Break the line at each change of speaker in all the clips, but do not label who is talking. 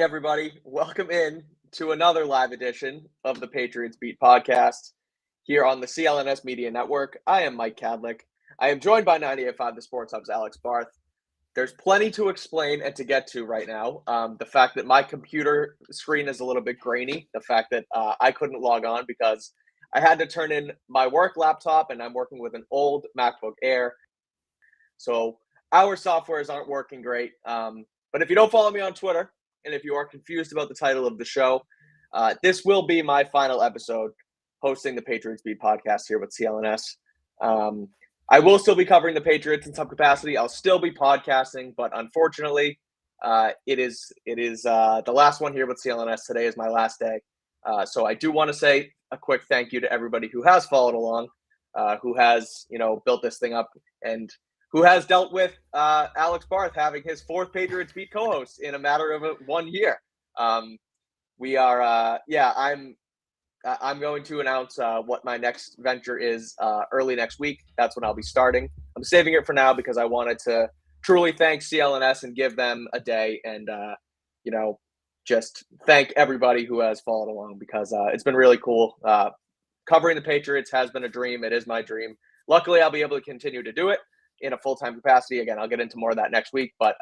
everybody. Welcome in to another live edition of the Patriots Beat Podcast here on the CLNS Media Network. I am Mike Kadlick. I am joined by 98.5 The Sports Hub's Alex Barth. There's plenty to explain and to get to right now. The fact that my computer screen is a little bit grainy, the fact that I couldn't log on because I had to turn in my work laptop and I'm working with an old MacBook Air. So our softwares aren't working great. But if you don't follow me on Twitter, and if you are confused about the title of the show, this will be my final episode hosting the Patriots Beat Podcast here with CLNS. I will still be covering the Patriots in some capacity. I'll still be podcasting, but unfortunately, it is the last one here with CLNS. Today is my last day. So I do want to say a quick thank you to everybody who has followed along, who has, built this thing up, and who has dealt with Alex Barth having his fourth Patriots Beat co-host in a matter of 1 year. We are, I'm going to announce what my next venture is early next week. That's when I'll be starting. I'm saving it for now because I wanted to truly thank CLNS and give them a day and, just thank everybody who has followed along because it's been really cool. Covering the Patriots has been a dream. It is my dream. Luckily, I'll be able to continue to do it in a full-time capacity. Again, I'll get into more of that next week. But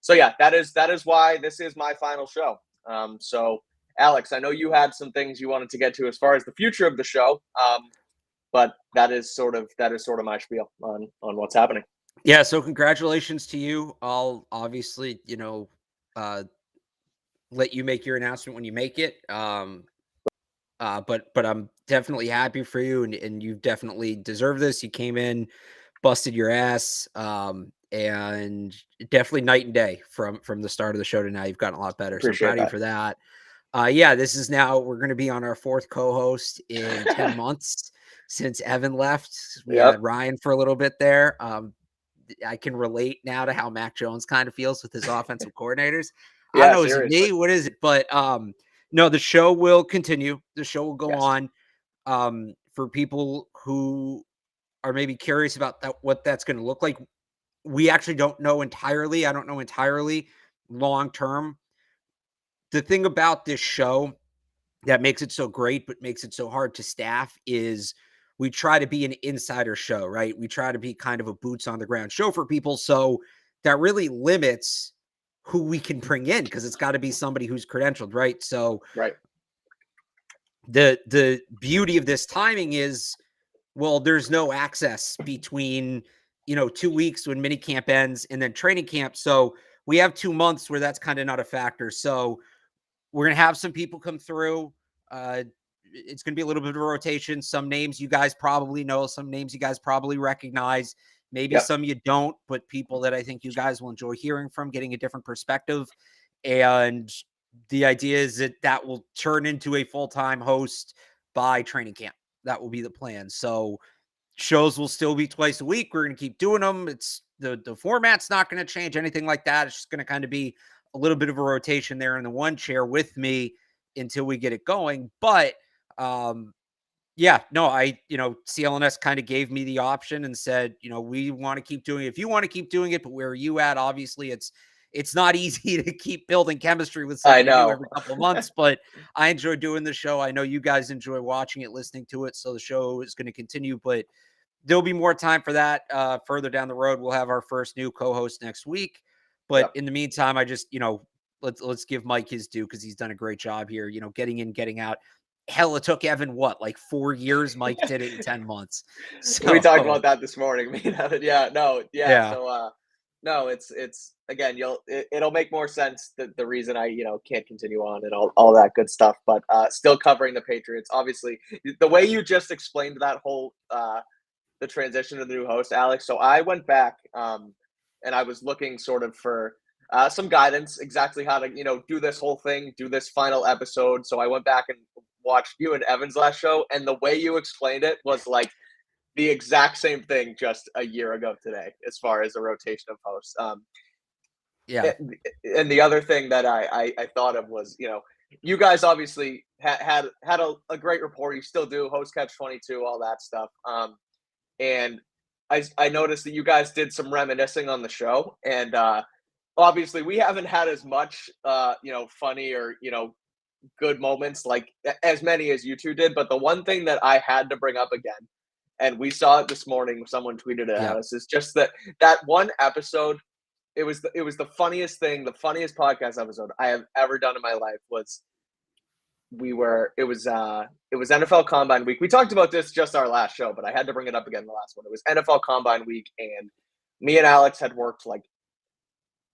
that is why this is my final show. So Alex, I know you had some things you wanted to get to as far as the future of the show. But that is sort of my spiel on what's happening.
Yeah. So congratulations to you. I'll obviously, let you make your announcement when you make it. But I'm definitely happy for you and you definitely deserve this. You came in, busted your ass, and definitely night and day from the start of the show to now. You've gotten a lot better.
Appreciate
so proud of you for that. This is now, we're going to be on our fourth co-host in 10 months since Evan left. We had Ryan for a little bit there. I can relate now to how Mac Jones kind of feels with his offensive coordinators. I don't know, is it me? What is it? But no, the show will continue. The show will go on. For people who are maybe curious about what that's going to look like, we actually don't know entirely. I don't know entirely long term. The thing about this show that makes it so great, but makes it so hard to staff is we try to be an insider show, right? We try to be kind of a boots on the ground show for people. So that really limits who we can bring in because it's got to be somebody who's credentialed, right? So the beauty of this timing is, well, there's no access between, 2 weeks when minicamp ends and then training camp. So we have 2 months where that's kind of not a factor. So we're going to have some people come through. It's going to be a little bit of a rotation. Some names you guys probably know, some names you guys probably recognize, maybe some you don't, but people that I think you guys will enjoy hearing from, getting a different perspective. And the idea is that will turn into a full-time host by training camp. That will be the plan. So shows will still be twice a week. We're going to keep doing them. It's the format's not going to change, anything like that. It's just going to kind of be a little bit of a rotation there in the one chair with me until we get it going. But CLNS kind of gave me the option and said, we want to keep doing it. If you want to keep doing it, but where are you at? Obviously it's not easy to keep building chemistry with somebody new every couple of months, but I enjoy doing the show. I know you guys enjoy watching it, listening to it. So the show is going to continue, but there'll be more time for that further down the road. We'll have our first new co-host next week. But in the meantime, I just, let's give Mike his due because he's done a great job here, getting in, getting out. Hell, it took Evan, 4 years? Mike did it in 10 months. So,
we talked about that this morning. So, it's again, it'll make more sense the reason I, can't continue on and all that good stuff, but still covering the Patriots. Obviously, the way you just explained that whole, the transition to the new host, Alex. So I went back, and I was looking sort of for some guidance, exactly how to, do this whole thing, do this final episode. So I went back and watched you and Evan's last show, and the way you explained it was like the exact same thing just a year ago today, as far as a rotation of hosts. And the other thing that I thought of was, you guys obviously had a great rapport. You still do, host catch 22, all that stuff. And I noticed that you guys did some reminiscing on the show, and obviously we haven't had as much, funny or, good moments like as many as you two did. But the one thing that I had to bring up again, and we saw it this morning, someone tweeted it at us, is just that one episode. It was the funniest thing, the funniest podcast episode I have ever done in my life. It was NFL Combine Week. We talked about this just our last show, but I had to bring it up again in the last one. It was NFL Combine Week, and me and Alex had worked like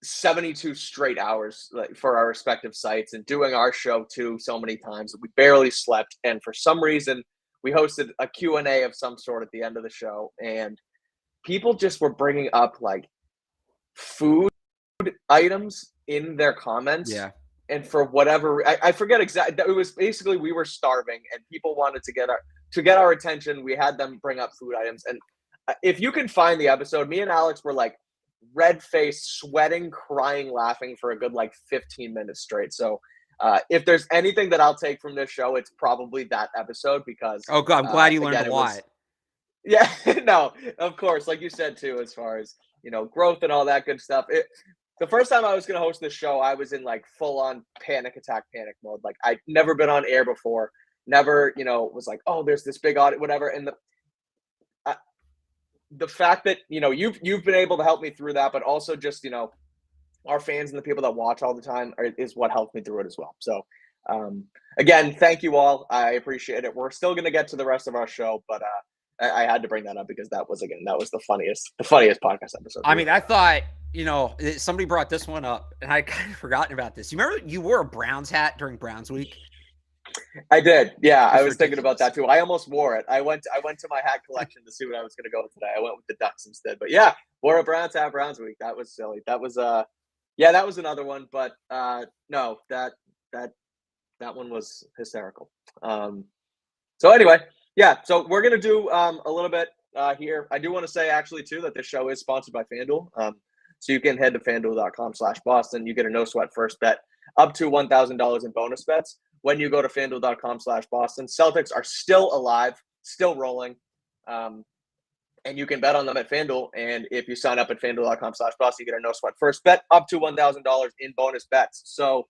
72 straight hours for our respective sites and doing our show too so many times that we barely slept. And for some reason, we hosted a Q&A of some sort at the end of the show, and people just were bringing up like food items in their comments.
Yeah.
And for whatever, I forget exactly. It was basically we were starving and people wanted to get our attention. We had them bring up food items. And if you can find the episode, me and Alex were like red-faced, sweating, crying, laughing for a good like 15 minutes straight. So if there's anything that I'll take from this show, it's probably that episode because
I'm glad you learned a lot.
Yeah, no, of course, like you said too, as far as growth and all that good stuff. The first time I was going to host this show, I was in like full on panic mode. Like I'd never been on air before, never, was like, oh, there's this big audit, whatever. And the fact that, you've been able to help me through that, but also just, our fans and the people that watch all the time is what helped me through it as well. So again, thank you all. I appreciate it. We're still going to get to the rest of our show, but I had to bring that up because that was the funniest podcast episode.
I mean, I thought, somebody brought this one up and I kind of forgotten about this. You remember you wore a Browns hat during Browns week?
I did. Yeah. I was thinking about that too. I almost wore it. I went to my hat collection to see what I was going to go with today. I went with the Ducks instead, but yeah, wore a Browns hat Browns week. That was silly. That was, that was another one, but no, that one was hysterical. So anyway, yeah, so we're going to do a little bit here. I do want to say actually too that this show is sponsored by FanDuel. So you can head to FanDuel.com/Boston. You get a no sweat first bet up to $1,000 in bonus bets when you go to FanDuel.com/Boston. Celtics are still alive, still rolling. And you can bet on them at FanDuel. And if you sign up at FanDuel.com/Boston, you get a no sweat first bet up to $1,000 in bonus bets. So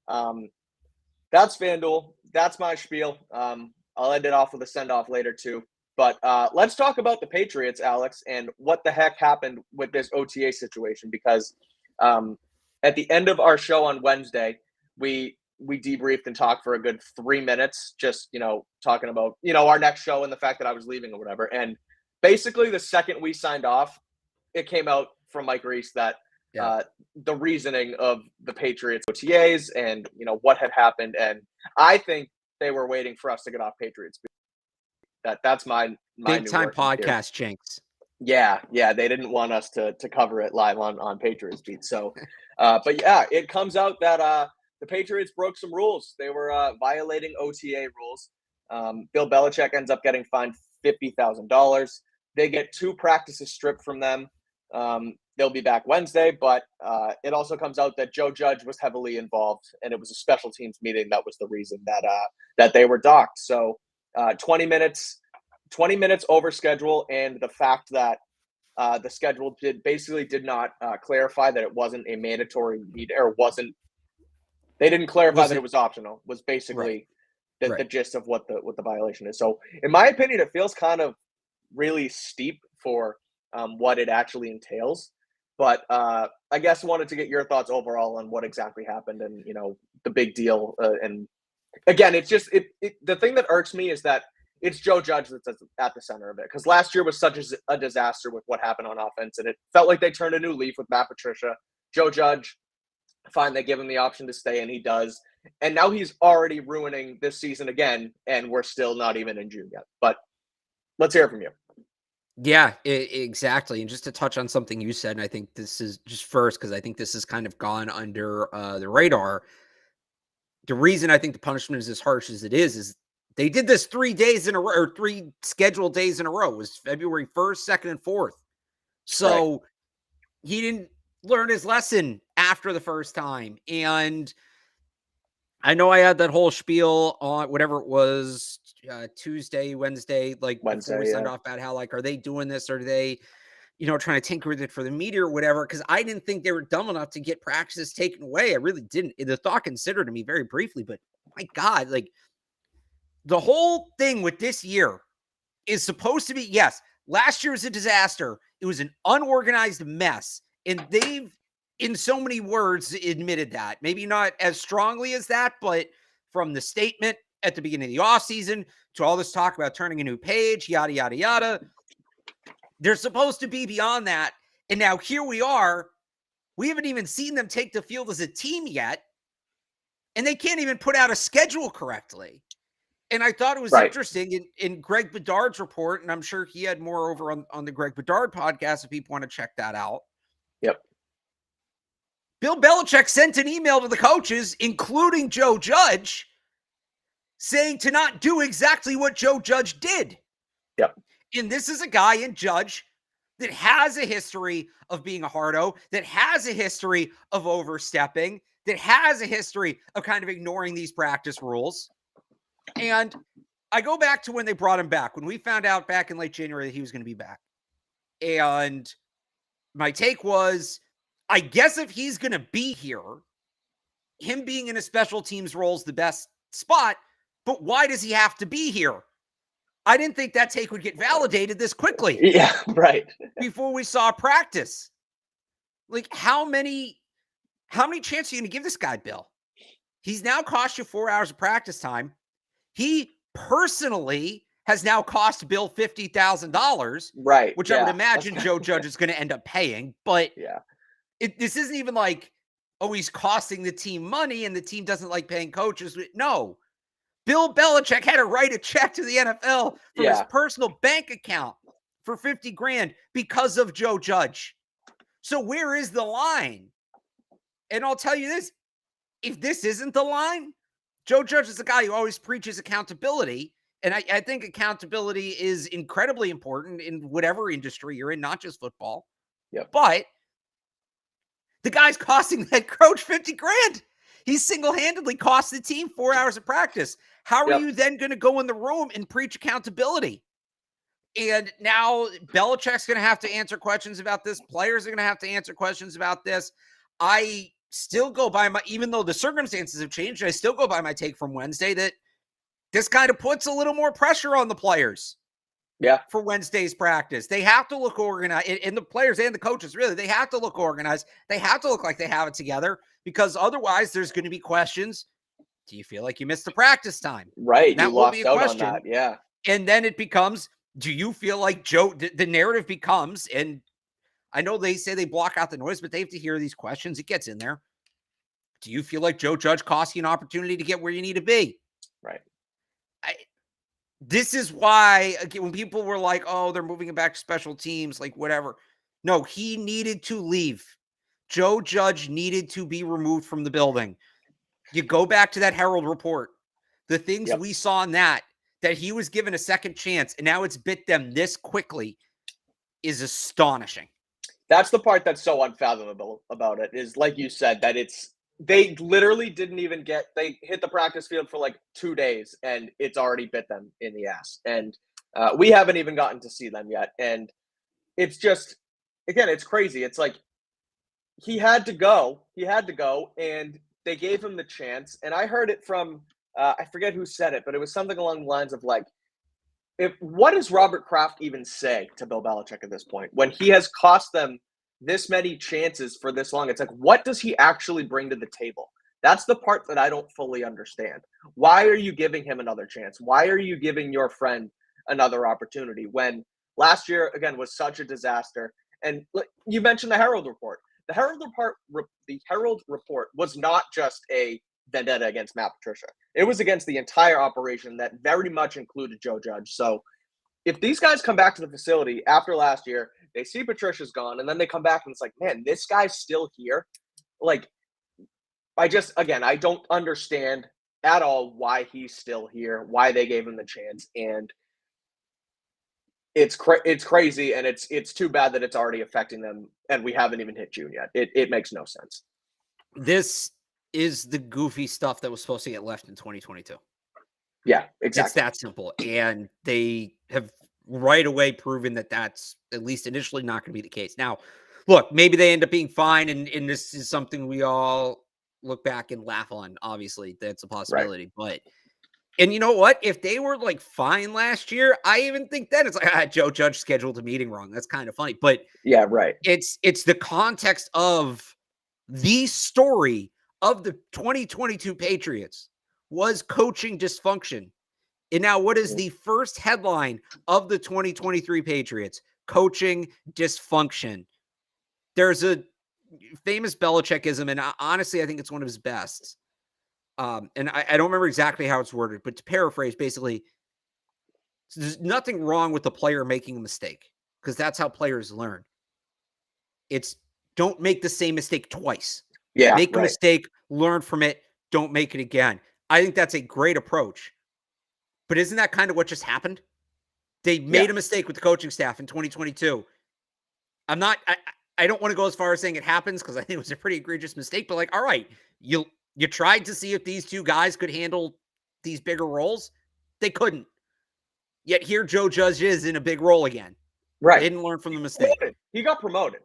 that's FanDuel. That's my spiel. I'll end it off with a send-off later too. But let's talk about the Patriots, Alex, and what the heck happened with this OTA situation. Because at the end of our show on Wednesday, we debriefed and talked for a good 3 minutes, just, talking about, our next show and the fact that I was leaving or whatever. And basically the second we signed off, it came out from Mike Reese that the reasoning of the Patriots OTAs and, what had happened. And I think they were waiting for us to get off Patriots. That's my
big time podcast jinx.
Yeah, they didn't want us to cover it live on Patriots Beat. So, but yeah, it comes out that the Patriots broke some rules. They were violating OTA rules. Bill Belichick ends up getting fined $50,000. They get 2 practices stripped from them. They'll be back Wednesday, but it also comes out that Joe Judge was heavily involved, and it was a special teams meeting that was the reason that they were docked. So 20 minutes over schedule, and the fact that the schedule did not clarify that it wasn't a mandatory need, or wasn't. They didn't clarify that it was optional. Was basically the gist of what the violation is. So in my opinion, it feels kind of really steep for what it actually entails. But I guess I wanted to get your thoughts overall on what exactly happened and, the big deal. And again, it's just the thing that irks me is that it's Joe Judge that's at the center of it. Because last year was such a disaster with what happened on offense. And it felt like they turned a new leaf with Matt Patricia. Joe Judge, fine, they give him the option to stay, and he does. And now he's already ruining this season again, and we're still not even in June yet. But let's hear it from you.
Yeah, exactly. And just to touch on something you said, and I think this is just first, because I think this has kind of gone under the radar. The reason I think the punishment is as harsh as it is they did this 3 days in a row, or 3 scheduled days in a row. It was February 1st, 2nd, and 4th. So he didn't learn his lesson after the first time. And I know I had that whole spiel on whatever it was, Tuesday, Wednesday, before we signed off about how, are they doing this? Are they trying to tinker with it for the media or whatever, because I didn't think they were dumb enough to get practices taken away. I really didn't. The thought considered to me very briefly, but my God, like the whole thing with this year is supposed to be, yes, last year was a disaster. It was an unorganized mess. And they've, in so many words, admitted that. Maybe not as strongly as that, but from the statement at the beginning of the offseason to all this talk about turning a new page, yada, yada, yada. They're supposed to be beyond that. And now here we are. We haven't even seen them take the field as a team yet. And they can't even put out a schedule correctly. And I thought it was interesting in Greg Bedard's report, and I'm sure he had more over on the Greg Bedard podcast if people want to check that out.
Yep.
Bill Belichick sent an email to the coaches, including Joe Judge, saying to not do exactly what Joe Judge did.
Yep.
And this is a guy in Judge that has a history of being a hardo, that has a history of overstepping, that has a history of kind of ignoring these practice rules. And I go back to when they brought him back, when we found out back in late January that he was going to be back. And my take was, I guess if he's going to be here, him being in a special teams role is the best spot, but why does he have to be here? I didn't think that take would get validated this quickly.
Yeah, right.
Before we saw practice. Like, how many chances are you going to give this guy, Bill? He's now cost you 4 hours of practice time. He personally has now cost Bill $50,000.
Right.
Which I would imagine Joe Judge is going to end up paying. But this isn't even like, oh, he's costing the team money and the team doesn't like paying coaches. No. Bill Belichick had to write a check to the NFL from his personal bank account for $50,000 because of Joe Judge. So where is the line? And I'll tell you this, if this isn't the line, Joe Judge is a guy who always preaches accountability. And I think accountability is incredibly important in whatever industry you're in, not just football.
Yep.
But the guy's costing that coach $50,000. He's single-handedly cost the team 4 hours of practice. How are you then going to go in the room and preach accountability? And now Belichick's going to have to answer questions about this. Players are going to have to answer questions about this. I still go by even though the circumstances have changed, I still go by my take from Wednesday that this kind of puts a little more pressure on the players.
Yeah.
For Wednesday's practice. They have to look organized, and the players and the coaches, really, they have to look organized. They have to look like they have it together, because otherwise there's going to be questions. Do you feel like you missed the practice time?
Right.
That
you
will
lost
be a
out
question.
on that. Yeah.
And then it becomes, do you feel like Joe, the narrative becomes, and I know they say they block out the noise, but they have to hear these questions. It gets in there. Do you feel like Joe Judge cost you an opportunity to get where you need to be?
Right.
This is why, again, when people were like, oh, they're moving it back to special teams, like whatever. No, he needed to leave. Joe Judge needed to be removed from the building. You go back to that Herald report. The things we saw in that he was given a second chance and now it's bit them this quickly is astonishing.
That's the part that's so unfathomable about it, is like you said, that they literally didn't even they hit the practice field for like 2 days and it's already bit them in the ass. And we haven't even gotten to see them yet. And it's just, again, it's crazy. It's like, he had to go and they gave him the chance. And I heard it from, I forget who said it, but it was something along the lines of like, what does Robert Kraft even say to Bill Belichick at this point when he has cost them this many chances for this long? It's like, what does he actually bring to the table? That's the part that I don't fully understand. Why are you giving him another chance? Why are you giving your friend another opportunity when last year, again, was such a disaster? And you mentioned the Herald report. The Herald report was not just a vendetta against Matt Patricia. It was against the entire operation that very much included Joe Judge. So if these guys come back to the facility after last year, they see Patricia's gone, and then they come back and it's like, man, this guy's still here. Like, I don't understand at all why he's still here, why they gave him the chance. And it's crazy, and it's too bad that it's already affecting them, and we haven't even hit June yet. It makes no sense.
This is the goofy stuff that was supposed to get left in 2022.
Yeah, exactly.
It's that simple. And they have right away proven that that's at least initially not going to be the case. Now, look, maybe they end up being fine, and this is something we all look back and laugh on. Obviously, that's a possibility. Right. And you know what? If they were like fine last year, I even think then it's like Joe Judge scheduled a meeting wrong. That's kind of funny. But
yeah, right.
It's the context of the story of the 2022 Patriots was coaching dysfunction. And now what is the first headline of the 2023 Patriots? Coaching dysfunction. There's a famous Belichickism, and honestly, I think it's one of his best. And I don't remember exactly how it's worded, but to paraphrase, basically, there's nothing wrong with the player making a mistake because that's how players learn. It's don't make the same mistake twice.
Yeah,
make a mistake, learn from it, don't make it again. I think that's a great approach. But isn't that kind of what just happened? They made a mistake with the coaching staff in 2022. I don't want to go as far as saying it happens because I think it was a pretty egregious mistake, but like, all right, you tried to see if these two guys could handle these bigger roles. They couldn't. Yet here Joe Judge is in a big role again.
Right.
They didn't learn from the mistake.
He got promoted.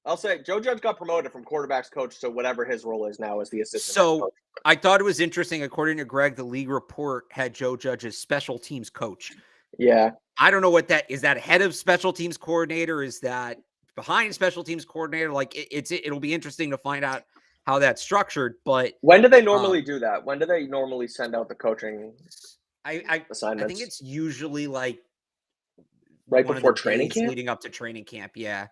I'll say Joe Judge got promoted from quarterback's coach to whatever his role is now as the assistant.
So I thought it was interesting. According to Greg, the league report had Joe Judge as special teams coach.
Yeah.
I don't know what that is. That head of special teams coordinator? Is that behind special teams coordinator? Like it'll be interesting to find out how that's structured. But
when do they normally do that? When do they normally send out the coaching assignments?
I think it's usually like
right before training camp,
leading up to training camp. Yeah.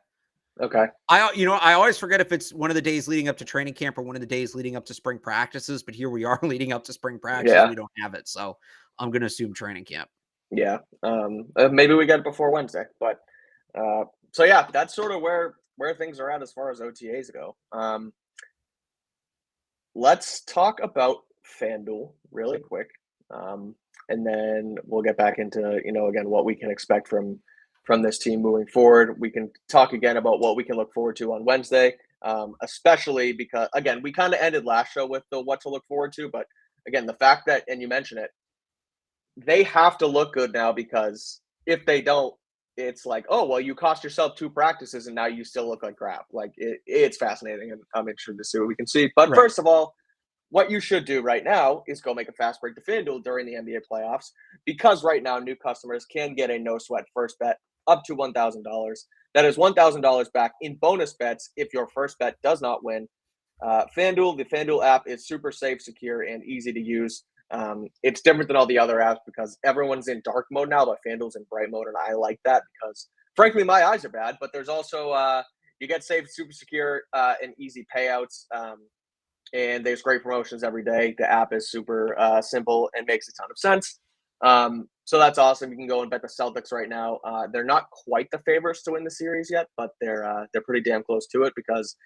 Okay.
I always forget if it's one of the days leading up to training camp or one of the days leading up to spring practices, but here we are leading up to spring practices. Yeah. We don't have it. So I'm going to assume training camp.
Yeah. Maybe we get it before Wednesday, but so yeah, that's sort of where things are at as far as OTAs go. Let's talk about FanDuel really quick. And then we'll get back into, again, what we can expect from this team moving forward. We can talk again about what we can look forward to on Wednesday, especially because, again, we kind of ended last show with the what to look forward to. But, again, the fact that, and you mentioned it, they have to look good now because if they don't, it's like, oh, well, you cost yourself 2 practices and now you still look like crap. Like, it's fascinating, and I'm interested to see what we can see. But First of all, what you should do right now is go make a fast break to FanDuel during the NBA playoffs, because right now new customers can get a no-sweat first bet up to $1,000. That is $1,000 back in bonus bets if your first bet does not win. FanDuel, the FanDuel app is super safe, secure, and easy to use. It's different than all the other apps because everyone's in dark mode now, but FanDuel's in bright mode, and I like that because, frankly, my eyes are bad. But there's also you get safe, super secure, and easy payouts. And there's great promotions every day. The app is super simple and makes a ton of sense. So that's awesome. You can go and bet the Celtics right now. They're not quite the favorites to win the series yet, but they're pretty damn close to it because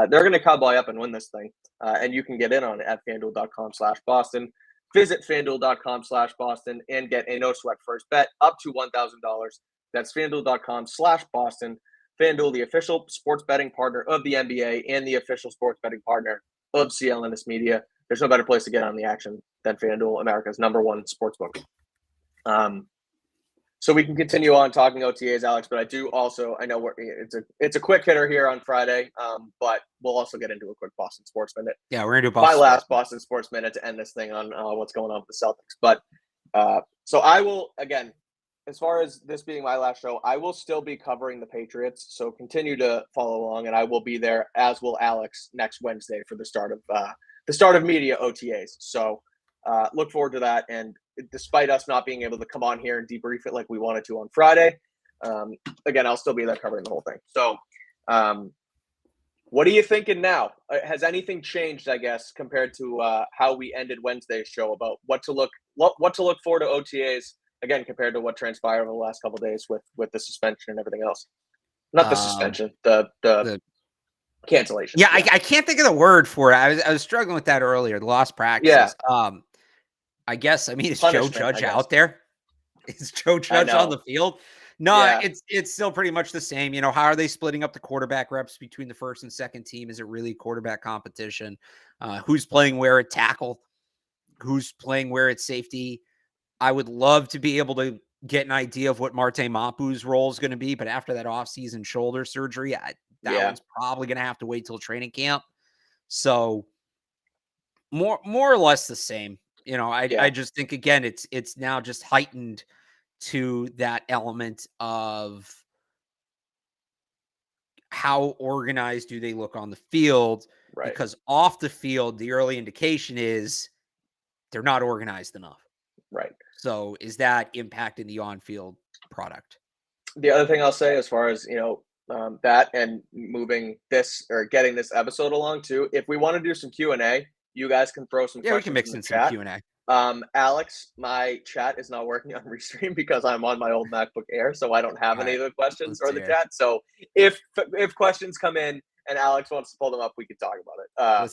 they're going to cowboy up and win this thing. And you can get in on it at FanDuel.com/Boston. Visit FanDuel.com/Boston and get a no sweat first bet up to $1,000. That's FanDuel.com/Boston. FanDuel, the official sports betting partner of the NBA and the official sports betting partner of CLNS Media. There's no better place to get on the action than FanDuel, America's #1 sportsbook. So we can continue on talking OTAs, Alex, but I know it's a quick hitter here on Friday, but we'll also get into a quick Boston Sports Minute.
Yeah, we're going to do
my last Boston Sports Minute to end this thing on what's going on with the Celtics. But so I will, again, as far as this being my last show, I will still be covering the Patriots. So continue to follow along, and I will be there, as will Alex, next Wednesday for the start of media OTAs. So look forward to that. And despite us not being able to come on here and debrief it like we wanted to on Friday, again, I'll still be there covering the whole thing. So what are you thinking now? Has anything changed, I guess, compared to how we ended Wednesday's show about what to look forward to OTAs? Again, compared to what transpired over the last couple of days with the suspension and everything else. Not the suspension, the cancellation.
Yeah, I can't think of the word for it. I was struggling with that earlier. The lost practices. Yeah. I guess. I mean, is Joe Judge out there? Is Joe Judge on the field? No, yeah. It's still pretty much the same. How are they splitting up the quarterback reps between the first and second team? Is it really quarterback competition? Who's playing where at tackle? Who's playing where at safety? I would love to be able to get an idea of what Marte Mapu's role is going to be. But after that offseason shoulder surgery, that one's probably going to have to wait till training camp. So more or less the same. I just think, again, it's now just heightened to that element of how organized do they look on the field, because off the field, the early indication is they're not organized enough.
Right.
So is that impacting the on-field product?
The other thing I'll say, as far as, that and moving this or getting this episode along too, if we want to do some Q&A, you guys can throw some questions
we can mix in some
chat.
Q&A.
Alex, my chat is not working on Restream because I'm on my old MacBook Air, so I don't have any of the questions or the chat. So if questions come in and Alex wants to pull them up, we can talk about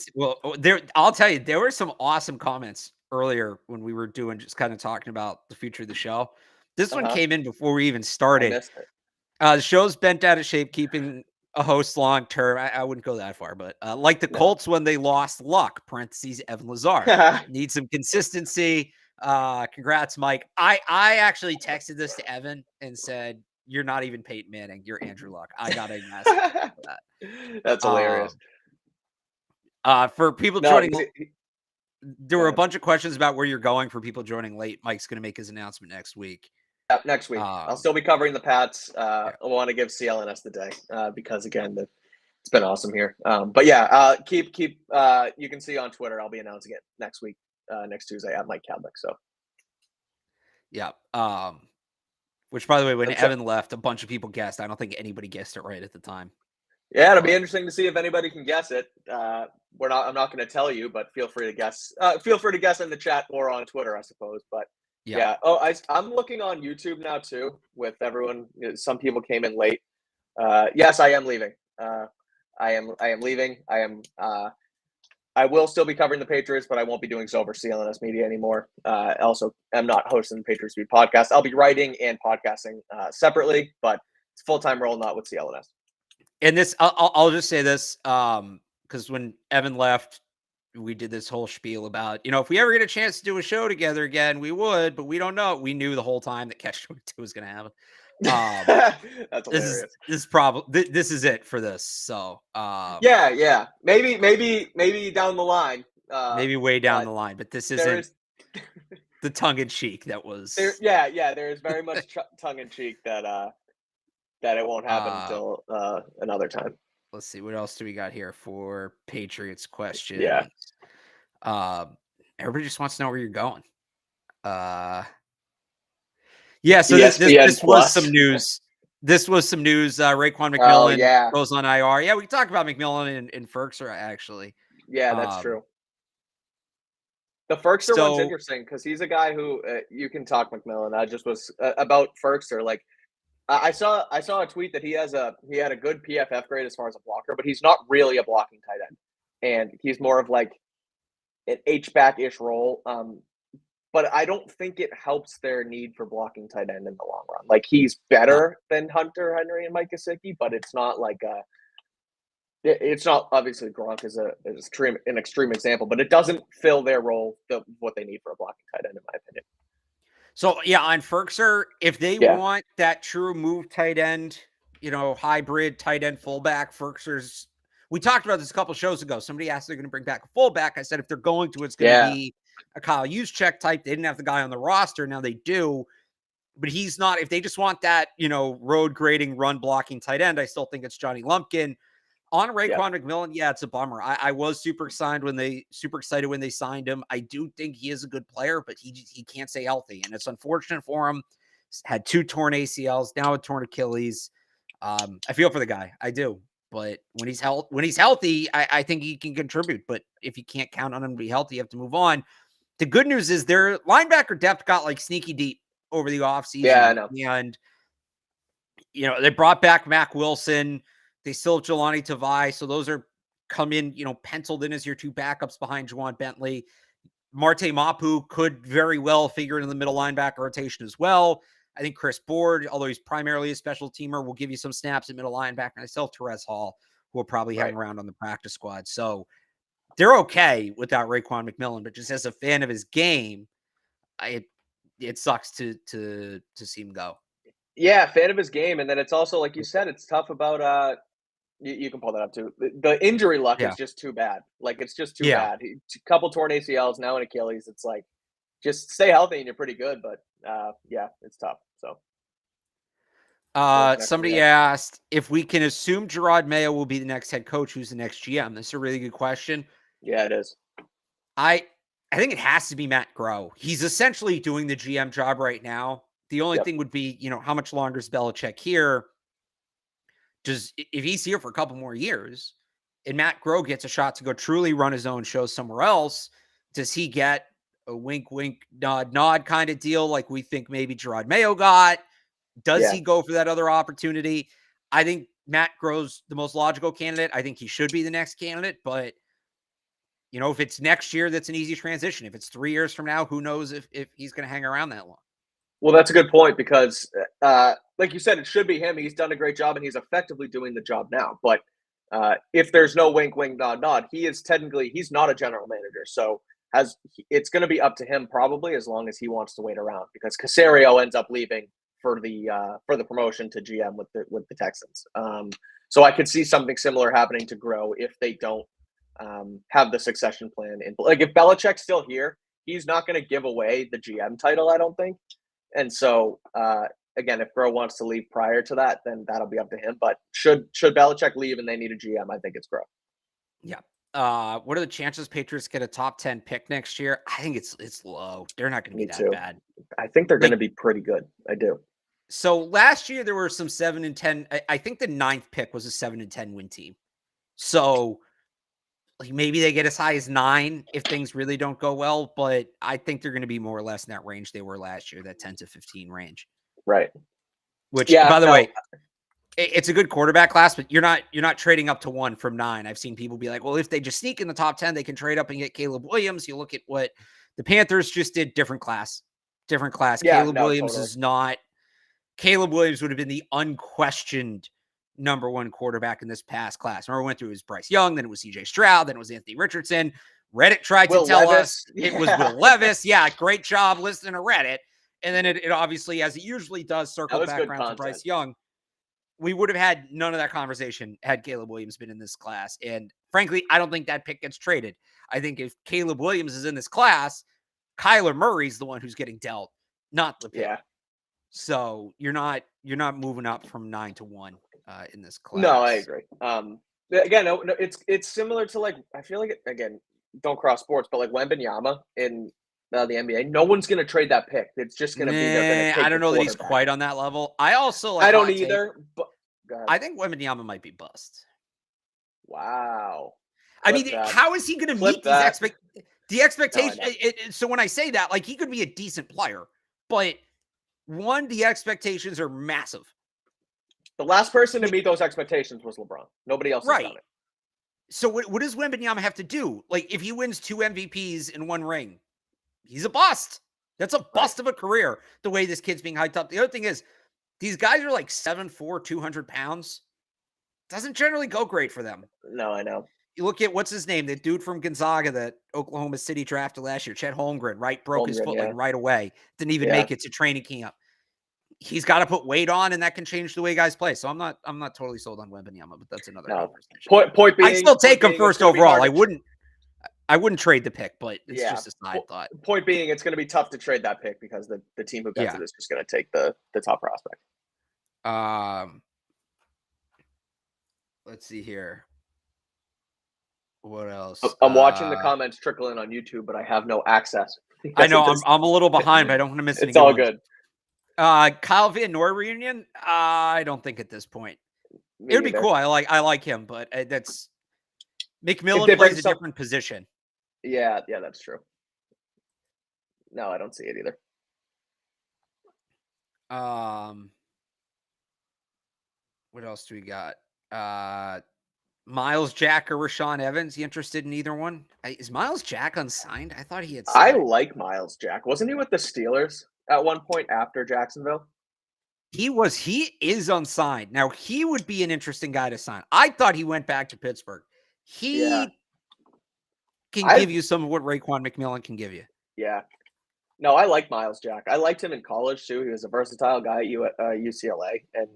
it. I'll tell you, there were some awesome comments earlier when we were just kind of talking about the future of the show. This one came in before we even started.
I missed it.
The show's bent out of shape, keeping a host long term. I wouldn't go that far, but like the Colts when they lost Luck, parentheses, Evan Lazard. Need some consistency. Congrats, Mike. I actually texted this to Evan and said, "You're not even Peyton Manning. You're Andrew Luck." I got a message for that.
That's hilarious.
For people joining, there were a bunch of questions about where you're going. For people joining late, Mike's going to make his announcement next week.
Next week. I'll still be covering the Pats. I want to give CLNS the day because, again, it's been awesome here. But yeah, keep. You can see on Twitter. I'll be announcing it next week, next Tuesday at Mike Kadlick. So,
yeah. Which, by the way, when Evan left, a bunch of people guessed. I don't think anybody guessed it right at the time.
Yeah, it'll be interesting to see if anybody can guess it. I'm not going to tell you, but feel free to guess. Feel free to guess in the chat or on Twitter, I suppose. But. Yeah. Oh, I'm looking on YouTube now too with everyone. Some people came in late. Yes, I am leaving. I am leaving. I will still be covering the Patriots, but I won't be doing so over CLNS Media anymore. Also, I'm not hosting the Patriots Beat Podcast. I'll be writing and podcasting separately, but it's a full-time role, not with CLNS.
And this, I'll just say this, because when Evan left, we did this whole spiel about, if we ever get a chance to do a show together again, we would, but we don't know. We knew the whole time that Catch 22 was going to happen.
That's hilarious.
This is it for this. So,
yeah. Maybe down the line.
Maybe way down the line, but this isn't the tongue in cheek that was.
There is very much tongue in cheek that it won't happen until another time.
Let's see, what else do we got here for Patriots questions?
Yeah.
Everybody just wants to know where you're going. So this was some news. This was some news. Raekwon McMillan goes on IR. Yeah, we can talk about McMillan and Ferkser, actually.
Yeah, that's true. The Ferkser one's interesting because he's a guy who you can talk McMillan. I just was about Ferkser, like, I saw a tweet that he had a good PFF grade as far as a blocker, but he's not really a blocking tight end, and he's more of like an H-back-ish role. But I don't think it helps their need for blocking tight end in the long run. Like, he's better than Hunter Henry and Mike Gesicki, but it's not like it's not, obviously Gronk is an extreme example, but it doesn't fill their role, what they need for a blocking tight end, in my opinion.
So, on Ferkser, if they want that true move tight end, hybrid tight end fullback, Ferkser's. We talked about this a couple shows ago. Somebody asked if they're going to bring back a fullback. I said if they're going to, it's going to be a Kyle Juszczyk type. They didn't have the guy on the roster. Now they do. But he's not. If they just want that, road grading, run blocking tight end, I still think it's Johnny Lumpkin. On Raekwon McMillan, it's a bummer. I was super excited when they signed him. I do think he is a good player, but he can't stay healthy, and it's unfortunate for him. He's had 2 torn ACLs, now a torn Achilles. I feel for the guy, I do. But when he's healthy, I think he can contribute. But if you can't count on him to be healthy, you have to move on. The good news is their linebacker depth got like sneaky deep over the offseason.
Yeah, I know.
And they brought back Mac Wilson. They still have Jelani Tavai, so those are come in, penciled in as your 2 backups behind Juwan Bentley. Marte Mapu could very well figure in the middle linebacker rotation as well. I think Chris Board, although he's primarily a special teamer, will give you some snaps at middle linebacker. And I still have Terez Hall, who will probably hang around on the practice squad. So they're okay without Raekwon McMillan, but just as a fan of his game, it sucks to see him go.
Yeah, fan of his game, and then it's also like you said, it's tough about you can pull that up too. The injury luck
Yeah.
is just too bad. Like it's just too
Yeah.
bad. Couple torn ACLs, now an Achilles. It's like just stay healthy and you're pretty good, but yeah, it's tough. So
somebody asked if we can assume Gerard Mayo will be the next head coach. Who's the next GM? This is a really good question.
Yeah, it is.
I think it has to be Matt Groh. He's essentially doing the GM job right now. The only thing would be, how much longer is Belichick here? If he's here for a couple more years and Matt Groh gets a shot to go truly run his own show somewhere else, does he get a wink, wink, nod, nod kind of deal like we think maybe Gerard Mayo got? Does he go for that other opportunity? I think Matt Groh's the most logical candidate. I think he should be the next candidate, but if it's next year, that's an easy transition. If it's 3 years from now, who knows if he's going to hang around that long?
Well, that's a good point because, like you said, it should be him. He's done a great job and he's effectively doing the job now. But if there's no wink, wink, nod, nod, he's not a general manager. So it's going to be up to him probably as long as he wants to wait around because Caserio ends up leaving for the promotion to GM with the Texans. So I could see something similar happening to Groh if they don't have the succession plan in. Like if Belichick's still here, he's not going to give away the GM title, I don't think. And so, again, if Groh wants to leave prior to that, then that'll be up to him. But should Belichick leave and they need a GM, I think it's Groh.
Yeah. What are the chances Patriots get a top 10 pick next year? I think it's low. They're not going to be that bad.
I think they're going to be pretty good. I do.
So last year there were some 7-10. I think the 9th pick was a 7-10 win team. So maybe they get as high as 9 if things really don't go well, but I think they're going to be more or less in that range they were last year, that 10 to 15 range.
Right.
Which, by the way, it's a good quarterback class, but you're not trading up to 1 from 9. I've seen people be like, well, if they just sneak in the top 10, they can trade up and get Caleb Williams. You look at what the Panthers just did, different class. Yeah, Caleb Williams is not. Caleb Williams would have been the unquestioned number 1 quarterback in this past class. Remember, went through his Bryce Young, then it was CJ Stroud, then it was Anthony Richardson. Reddit tried to tell us it was Will Levis. Yeah, great job listening to Reddit. And then it obviously, as it usually does, circle back around to Bryce Young. We would have had none of that conversation had Caleb Williams been in this class. And frankly, I don't think that pick gets traded. I think if Caleb Williams is in this class, Kyler Murray's the one who's getting dealt, not the pick. Yeah. So you're not moving up from 9 to 1 in this class.
No, I agree. Again, no, it's similar to like I feel like again, don't cross sports, but like Wembanyama in the NBA, no one's going to trade that pick. It's just going to be they're going to take.
I don't know that he's quite on that level. I also
I don't either. But
I think Wembanyama might be bust.
Wow.
I mean, how is he going to meet the expectation? So when I say that, like he could be a decent player, but the expectations are massive.
The last person to meet those expectations was LeBron. Nobody else has done it.
So what does Wembanyama have to do? Like if he wins 2 MVPs in 1 ring, he's a bust. That's a bust of a career, the way this kid's being hyped up. The other thing is, these guys are like 7'4", 200 pounds. Doesn't generally go great for them.
No, I know.
You look at, what's his name? The dude from Gonzaga that Oklahoma City drafted last year, Chet Holmgren, broke his foot like right away. Didn't even make it to training camp. He's got to put weight on, and that can change the way guys play. So I'm not totally sold on Wembanyama, but that's another conversation.
Point being,
I'd still take him first overall. I wouldn't trade the pick, but it's just a side thought.
Point being, it's going to be tough to trade that pick because the team who gets it is just going to take the top prospect.
Let's see here. What else?
I'm watching the comments trickle in on YouTube, but I have no access.
I know I'm a little behind, but I don't want to miss anything.
It's all good.
Kyle Van Noy reunion? I don't think at this point. It would be cool. I like him, but that's McMillan plays a different position.
Yeah, that's true. No, I don't see it either.
What else do we got? Miles Jack or Rashawn Evans? You interested in either one? Is Miles Jack unsigned? I thought he had signed.
I like Miles Jack. Wasn't he with the Steelers at one point after Jacksonville?
He is unsigned. Now, he would be an interesting guy to sign. I thought he went back to Pittsburgh. He can give you some of what Raekwon McMillan can give you.
Yeah. No, I like Miles Jack. I liked him in college too. He was a versatile guy at UCLA, and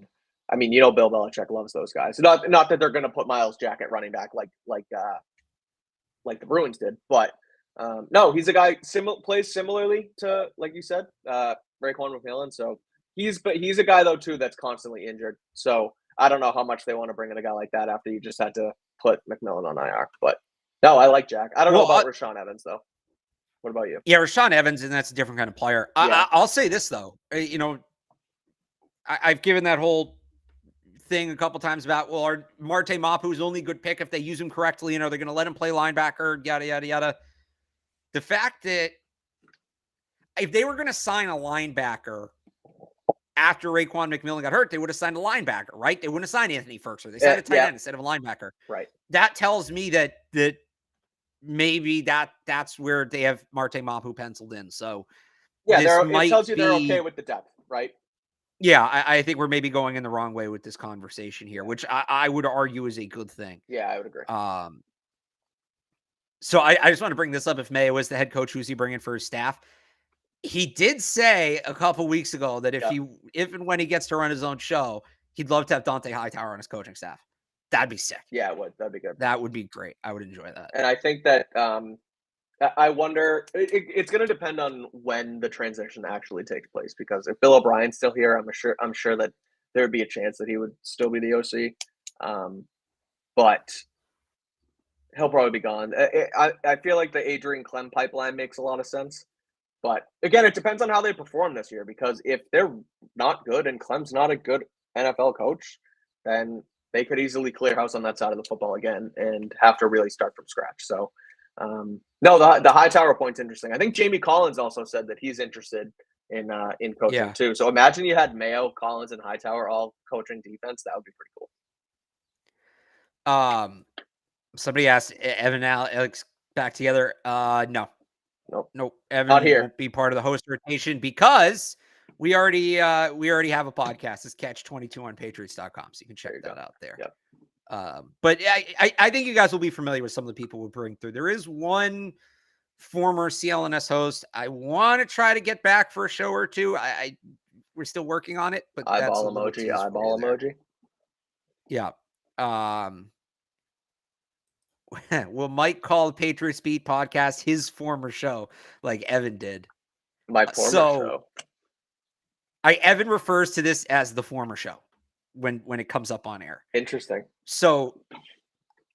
I mean, Bill Belichick loves those guys. Not that they're going to put Miles Jack at running back like the Bruins did, but no, he's a guy plays similarly to, like you said, Raekwon McMillan. So he's a guy though too that's constantly injured. So I don't know how much they want to bring in a guy like that after you just had to put McMillan on IR. But no, I like Jack. I don't know about Rashaan Evans though. What about you?
Yeah, Rashaan Evans, and that's a different kind of player.
Yeah.
I'll say this though, I've given that whole thing a couple times about, well, our Marte Mapu's only good pick if they use him correctly, and are they going to let him play linebacker, yada, yada, yada. The fact that if they were going to sign a linebacker after Raekwon McMillan got hurt, they would have signed a linebacker, right? They wouldn't have signed Anthony Firkser. They signed a tight end instead of a linebacker.
Right.
That tells me that maybe that's where they have Marte Mapu penciled in. So
yeah, it tells you they're okay with the depth, right?
Yeah, I think we're maybe going in the wrong way with this conversation here, which I would argue is a good thing.
Yeah, I would agree.
So I just want to bring this up. If Mayo was the head coach, who's he bringing for his staff? He did say a couple weeks ago that if and when he gets to run his own show, he'd love to have Dante Hightower on his coaching staff. That'd be sick.
Yeah, it would. That'd be good.
That would be great. I would enjoy that.
And I think that I wonder, it's going to depend on when the transition actually takes place, because if Bill O'Brien's still here, I'm sure that there would be a chance that he would still be the OC. But he'll probably be gone. I feel like the Adrian Clem pipeline makes a lot of sense. But again, it depends on how they perform this year, because if they're not good and Clem's not a good NFL coach, then they could easily clear house on that side of the football again and have to really start from scratch. So, no, the Hightower point's interesting. I think Jamie Collins also said that he's interested in coaching too. So imagine you had Mayo, Collins, and Hightower all coaching defense. That would be pretty
cool. Somebody asked Evan and Alex back together. No. Nope. Evan won't be part of the host rotation because we already have a podcast. It's Catch 22 on Patriots.com, so you can check that out there.
Yep.
But I think you guys will be familiar with some of the people we bring through. There is one former CLNS host I want to try to get back for a show or two. We're still working on it, but
eyeball emoji.
Yeah. Will Mike call the Patriots Beat Podcast his former show like Evan did?
My former show.
Evan refers to this as the former show when it comes up on air.
Interesting.
So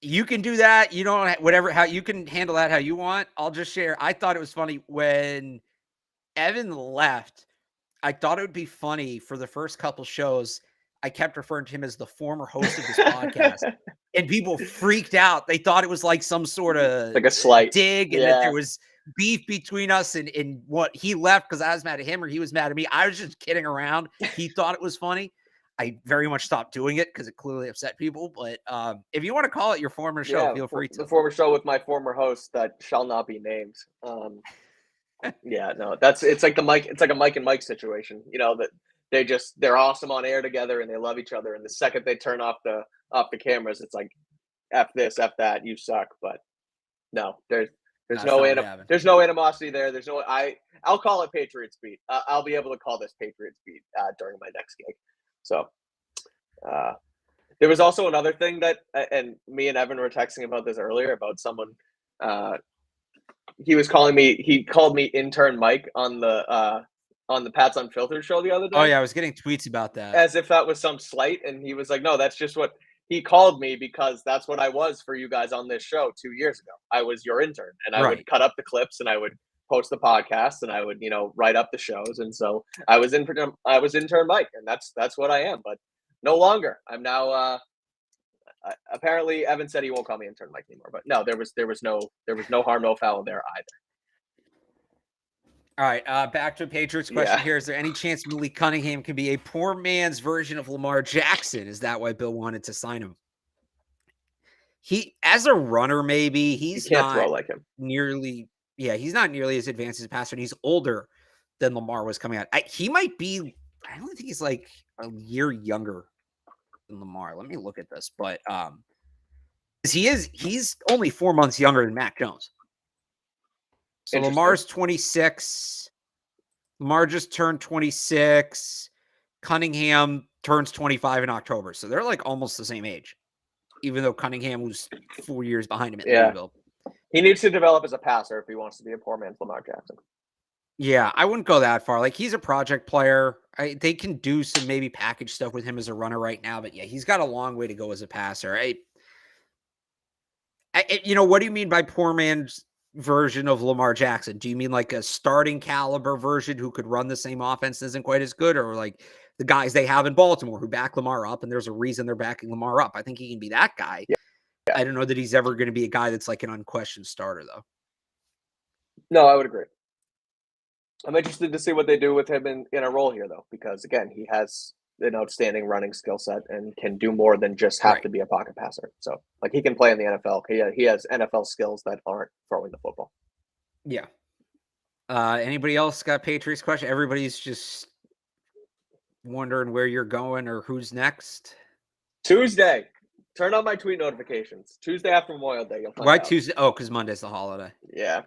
you can do that. You don't how you can handle that how you want. I'll just share. I thought it was funny when Evan left. I thought it would be funny for the first couple shows. I kept referring to him as the former host of this podcast, and people freaked out. They thought it was like some sort of
like a slight
dig, and that there was beef between us, and what he left because I was mad at him or he was mad at me. I was just kidding around. He thought it was funny. I very much stopped doing it because it clearly upset people. But if you want to call it your former show, feel free to.
The former show with my former host that shall not be named. Yeah, no, it's like a Mike and Mike situation. That they're awesome on air together and they love each other. And the second they turn off the cameras, it's like, F this, F that, you suck. But no, there's no animosity there. I'll call it Patriots Beat. I'll be able to call this Patriots Beat during my next gig. So there was also another thing that, and me and Evan were texting about this earlier, about someone, he called me intern Mike on the Pats Unfiltered show the other day.
Oh yeah, I was getting tweets about that.
As if that was some slight, and he was like, no, that's just what he called me, because that's what I was for you guys on this show 2 years ago. I was your intern, and I would cut up the clips, and I would post the podcast, and I would, write up the shows. And so I was intern Mike, and that's what I am, but no longer. I'm now apparently Evan said he won't call me intern Mike anymore, but no, there was no harm, no foul there either.
All right, back to a Patriots question here. Is there any chance Malik Cunningham can be a poor man's version of Lamar Jackson? Is that why Bill wanted to sign him? He, as a runner, maybe he's not
throw like him.
He's not nearly as advanced as a passer, and he's older than Lamar was coming out. He might be, I don't think he's like a year younger than Lamar. Let me look at this, but he's only 4 months younger than Mac Jones. So Lamar's 26. Lamar just turned 26. Cunningham turns 25 in October. So they're like almost the same age, even though Cunningham was 4 years behind him at Louisville.
He needs to develop as a passer if he wants to be a poor man's Lamar Jackson.
Yeah, I wouldn't go that far. Like, he's a project player. They can do some maybe package stuff with him as a runner right now. But yeah, he's got a long way to go as a passer. What do you mean by poor man's version of Lamar Jackson? Do you mean like a starting caliber version who could run the same offense isn't quite as good, or like the guys they have in Baltimore who back Lamar up, and there's a reason they're backing Lamar up? I think he can be that guy.
Yeah.
I don't know that he's ever going to be a guy that's like an unquestioned starter, though.
No, I would agree. I'm interested to see what they do with him in a role here, though, because, again, he has an outstanding running skill set and can do more than just have to be a pocket passer. So, like, he can play in the NFL. He has NFL skills that aren't throwing the football.
Yeah. Anybody else got Patriots question? Everybody's just wondering where you're going or who's next.
Tuesday. Turn on my tweet notifications. Tuesday after Memorial Day. You'll find
Why
out.
Tuesday? Oh, because Monday's the holiday.
Yeah.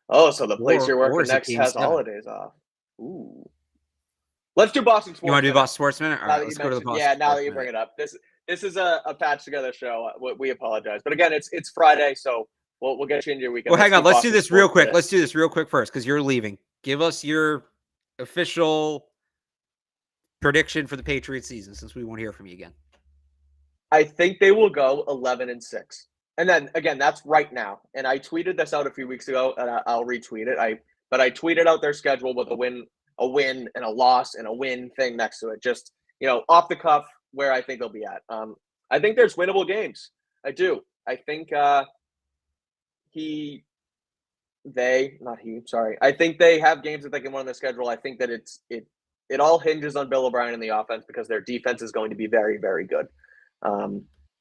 Oh, so the place you're working next has holidays off. Ooh. Let's do Boston Sports.
You want to do Boston Sports Minute? All right, let's go to the Boston
Sports now that you bring it up. This is a patch together show. We apologize. But again, it's Friday, so we'll get you into your weekend.
Well, hang on. Let's do this real quick. Let's do this real quick first because you're leaving. Give us your official prediction for the Patriots season since we won't hear from you again.
I think they will go 11-6. And then, again, that's right now. And I tweeted this out a few weeks ago, and I'll retweet it. But I tweeted out their schedule with a win, and a loss, and a win thing next to it. Just, off the cuff where I think they'll be at. I think there's winnable games. I do. I think I think they have games that they can win on the schedule. I think that it all hinges on Bill O'Brien and the offense because their defense is going to be very, very good.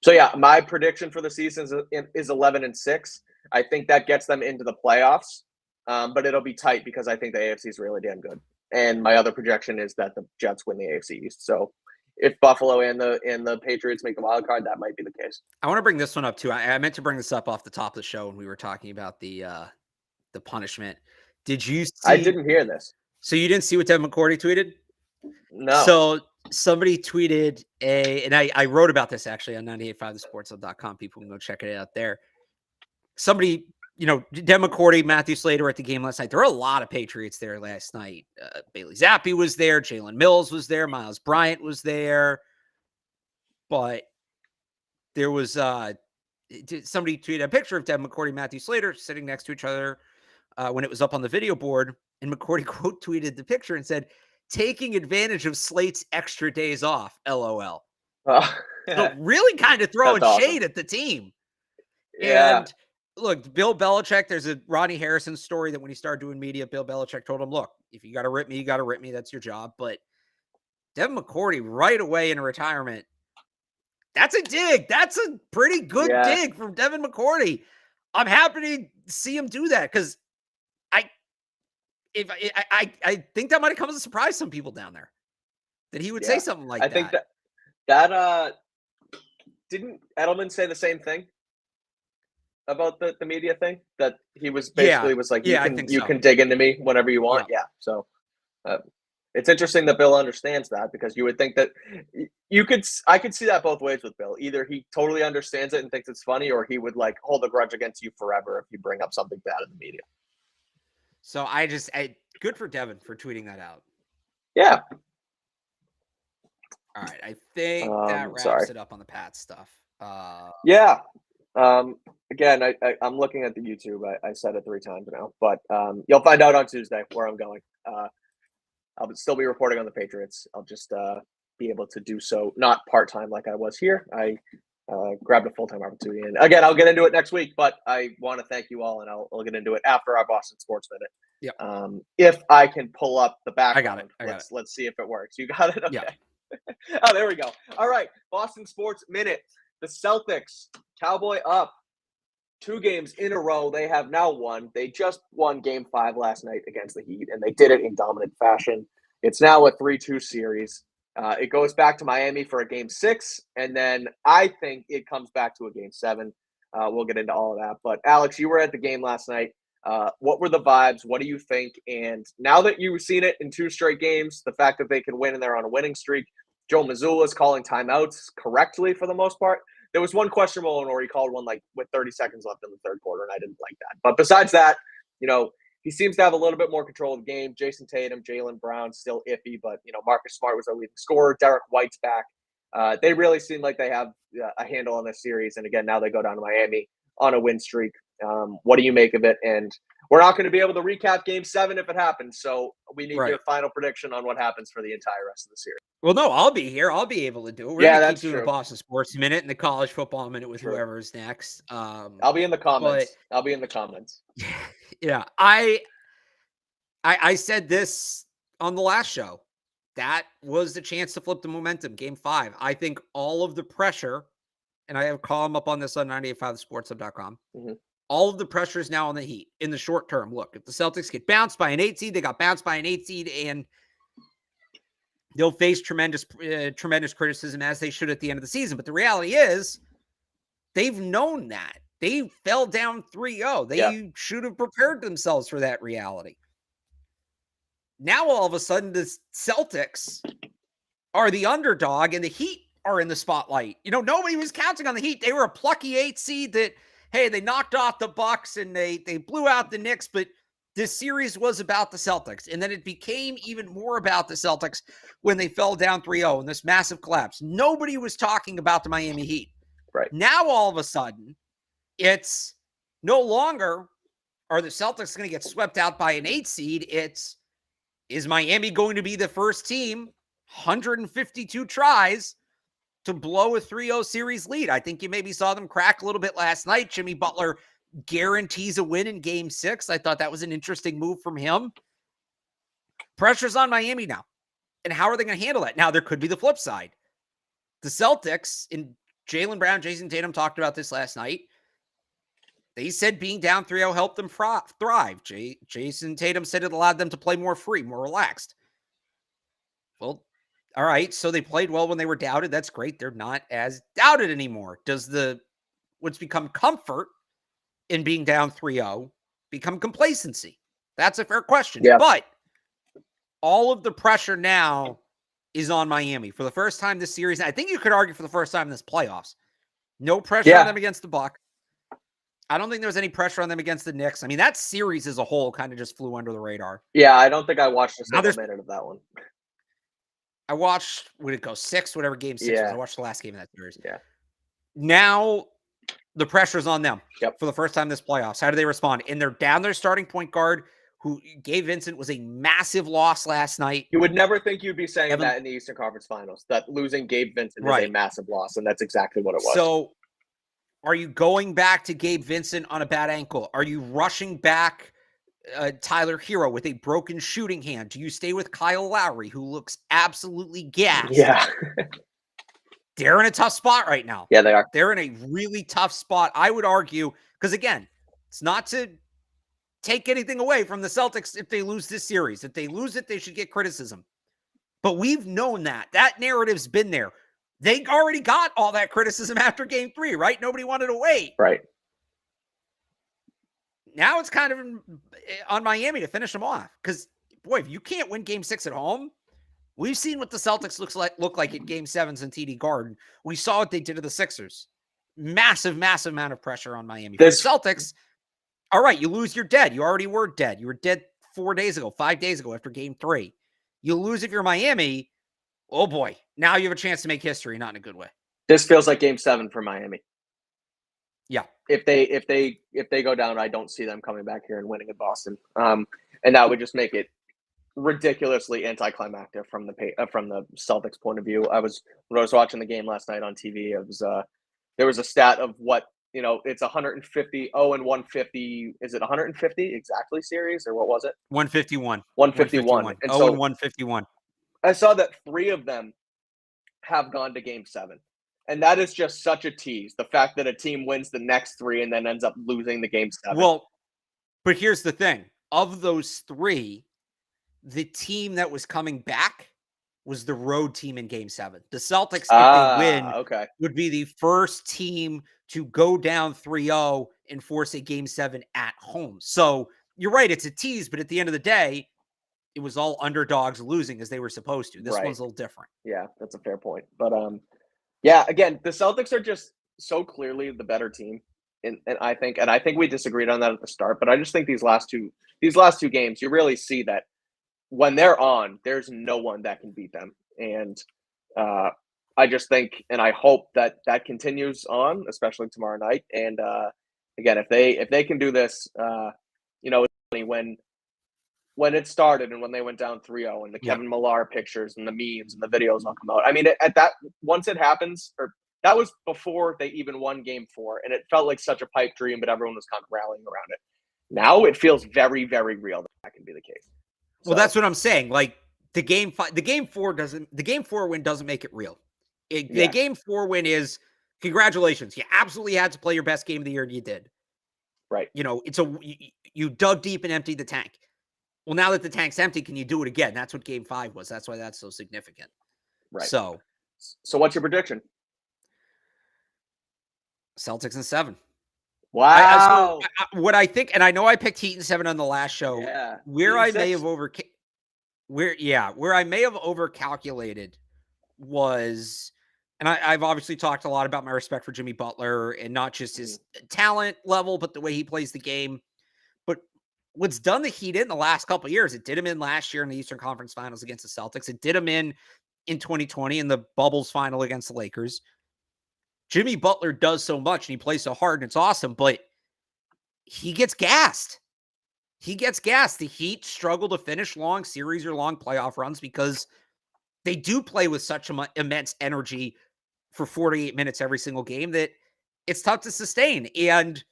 So yeah, my prediction for the season is 11-6. I think that gets them into the playoffs, but it'll be tight because I think the AFC is really damn good. And my other projection is that the Jets win the AFC East. So if Buffalo and the Patriots make the wild card, that might be the case.
I want to bring this one up too. I meant to bring this up off the top of the show when we were talking about the punishment. Did you see?
I didn't hear this.
So you didn't see what Devin McCourty tweeted?
No.
So somebody tweeted and I wrote about this actually on 985thesportshub.com. People can go check it out there. Somebody, Devin McCourty, Matthew Slater at the game last night. There were a lot of Patriots there last night. Bailey Zappi was there. Jalen Mills was there. Miles Bryant was there. But there was somebody tweeted a picture of Devin McCourty, Matthew Slater sitting next to each other when it was up on the video board. And McCourty quote tweeted the picture and said, "Taking advantage of Slate's extra days off, LOL." So really kind of throwing shade at the team.
Yeah.
And look, Bill Belichick, there's a Rodney Harrison story that when he started doing media, Bill Belichick told him, look, if you got to rip me, you got to rip me. That's your job. But Devin McCourty right away in retirement, that's a dig. That's a pretty good dig from Devin McCourty. I'm happy to see him do that because I think that might have come as a surprise to some people down there that he would say something like that.
I think that didn't Edelman say the same thing about the media thing, that he was basically was like, you can dig into me whenever you want. Yeah. So it's interesting that Bill understands that because you would think that I could see that both ways with Bill. Either he totally understands it and thinks it's funny, or he would like hold a grudge against you forever if you bring up something bad in the media.
So good for Devin for tweeting that out.
Yeah.
All right. I think that wraps it up on the Pat stuff.
Yeah. Again, I'm looking at the YouTube. I said it 3 times now, but you'll find out on Tuesday where I'm going. I'll still be reporting on the Patriots. I'll just be able to do so not part-time like I was here. I grabbed a full-time opportunity. And again, I'll get into it next week, but I want to thank you all, and I'll get into it after our Boston Sports Minute.
Yeah.
If I can pull up the background,
I got it.
Let's see if it works. You got it? Okay.
Yeah.
Oh, there we go. All right. Boston Sports Minute. The Celtics, Cowboy up 2 games in a row. They have now won. They just won Game 5 last night against the Heat, and they did it in dominant fashion. It's now a 3-2 series. It goes back to Miami for a Game 6, and then I think it comes back to a Game 7. We'll get into all of that. But, Alex, you were at the game last night. What were the vibes? What do you think? And now that you've seen it in 2 straight games, the fact that they can win and they're on a winning streak, Joe Mazzulla is calling timeouts correctly for the most part. There was one questionable one where he called one like with 30 seconds left in the third quarter, and I didn't like that. But besides that, he seems to have a little bit more control of the game. Jason Tatum, Jaylen Brown, still iffy, but, Marcus Smart was our leading scorer. Derek White's back. They really seem like they have a handle on this series. And again, now they go down to Miami on a win streak. What do you make of it? And we're not going to be able to recap Game 7 if it happens. So we need your final prediction on what happens for the entire rest of the series.
Well, no, I'll be here. I'll be able to do it. We're going to keep doing the Boston Sports Minute and the College Football Minute with whoever is next.
I'll be in the comments.
Yeah, I said this on the last show. That was the chance to flip the momentum. Game 5. I think all of the pressure, and I have a column up on this on 985thesportshub.com. Mm-hmm. All of the pressure is now on the Heat in the short term. Look, if the Celtics get bounced by an 8 seed, they got bounced by an 8 seed, and they'll face tremendous criticism as they should at the end of the season. But the reality is they've known that. They fell down 3-0. They should have prepared themselves for that reality. Now, all of a sudden, the Celtics are the underdog and the Heat are in the spotlight. Nobody was counting on the Heat. They were a plucky 8 seed that, hey, they knocked off the Bucks and they blew out the Knicks, but this series was about the Celtics. And then it became even more about the Celtics when they fell down 3-0 in this massive collapse. Nobody was talking about the Miami Heat.
Right.
Now, all of a sudden, it's no longer are the Celtics going to get swept out by an 8 seed. Is Miami going to be the first team, 152 tries, to blow a 3-0 series lead? I think you maybe saw them crack a little bit last night. Jimmy Butler guarantees a win in Game 6. I thought that was an interesting move from him. Pressure's on Miami now. And how are they going to handle that? Now, there could be the flip side. The Celtics, and Jaylen Brown, Jason Tatum talked about this last night. They said being down 3-0 helped them thrive. Jason Tatum said it allowed them to play more free, more relaxed. Well, all right, so they played well when they were doubted. That's great. They're not as doubted anymore. Does what's become comfort in being down 3-0 become complacency? That's a fair question.
Yeah.
But all of the pressure now is on Miami. For the first time this series, I think you could argue for the first time in this playoffs, no pressure on them against the Bucks. I don't think there was any pressure on them against the Knicks. I mean, that series as a whole kind of just flew under the radar.
Yeah, I don't think I watched a single minute of that one.
I watched, would it go 6, whatever Game 6 was. I watched the last game of that series.
Yeah.
Now the pressure's on them for the first time this playoffs. How do they respond? And they're down their starting point guard, who Gabe Vincent was a massive loss last night.
You would never think you'd be saying that in the Eastern Conference Finals, that losing Gabe Vincent is a massive loss, and that's exactly what it was.
So are you going back to Gabe Vincent on a bad ankle? Are you rushing back Tyler Hero with a broken shooting hand? Do you stay with Kyle Lowry, who looks absolutely gassed?
Yeah.
They're in a tough spot right now.
Yeah, they are.
They're in a really tough spot, I would argue, because, again, it's not to take anything away from the Celtics if they lose this series. If they lose it, they should get criticism. But we've known that. That narrative's been there. They already got all that criticism after Game 3, right? Nobody wanted to wait.
Right.
Now it's kind of on Miami to finish them off. Because, boy, if you can't win Game 6 at home, we've seen what the Celtics look like at Game 7s in TD Garden. We saw what they did to the Sixers. Massive, massive amount of pressure on Miami. For the Celtics, all right, you lose, you're dead. You already were dead. You were dead 5 days ago after Game 3. You lose if you're Miami. Oh boy, now you have a chance to make history, not in a good way.
This feels like Game 7 for Miami.
Yeah.
If they go down, I don't see them coming back here and winning in Boston. And that would just make it ridiculously anticlimactic from the Celtics point of view. When I was watching the game last night on TV, there was a stat of what, it's 150, 150. Is it 150 exactly series, or what was it?
151.
151.
And so 151.
I saw that 3 of them have gone to Game 7. And that is just such a tease. The fact that a team wins the next 3 and then ends up losing the Game 7.
Well, but here's the thing. Of those 3, the team that was coming back was the road team in Game 7. The Celtics, if they win, would be the first team to go down 3-0 and force a Game 7 at home. So you're right, it's a tease, but at the end of the day, it was all underdogs losing as they were supposed to. This one's a little different.
Yeah, that's a fair point. But yeah, again, the Celtics are just so clearly the better team. And I think we disagreed on that at the start, but I just think these last two games, you really see that when they're on, there's no one that can beat them. And I just think, and I hope that continues on, especially tomorrow night. And again, if they can do this, it's funny when it started and when they went down 3-0 and the Kevin Millar pictures and the memes and the videos all come out. I mean, once it happens, or that was before they even won Game 4, and it felt like such a pipe dream, but everyone was kind of rallying around it. Now it feels very, very real that can be the case.
Well, that's what I'm saying. Like the Game 4 win doesn't make it real. The Game 4 win is congratulations. You absolutely had to play your best game of the year, and you did.
Right.
You dug deep and emptied the tank. Well, now that the tank's empty, can you do it again? That's what Game 5 was. That's why that's so significant.
Right.
So
what's your prediction?
Celtics in 7.
Wow.
What I think, and I know I picked Heat in 7 on the last show.
Yeah.
Where I may have overcalculated was, and I've obviously talked a lot about my respect for Jimmy Butler and not just his talent level, but the way he plays the game. But what's done the Heat in the last couple of years, it did him in last year in the Eastern Conference Finals against the Celtics. It did him in 2020 in the Bubbles final against the Lakers. Jimmy Butler does so much and he plays so hard and it's awesome, but he gets gassed. The Heat struggle to finish long series or long playoff runs because they do play with such immense energy for 48 minutes every single game that it's tough to sustain. And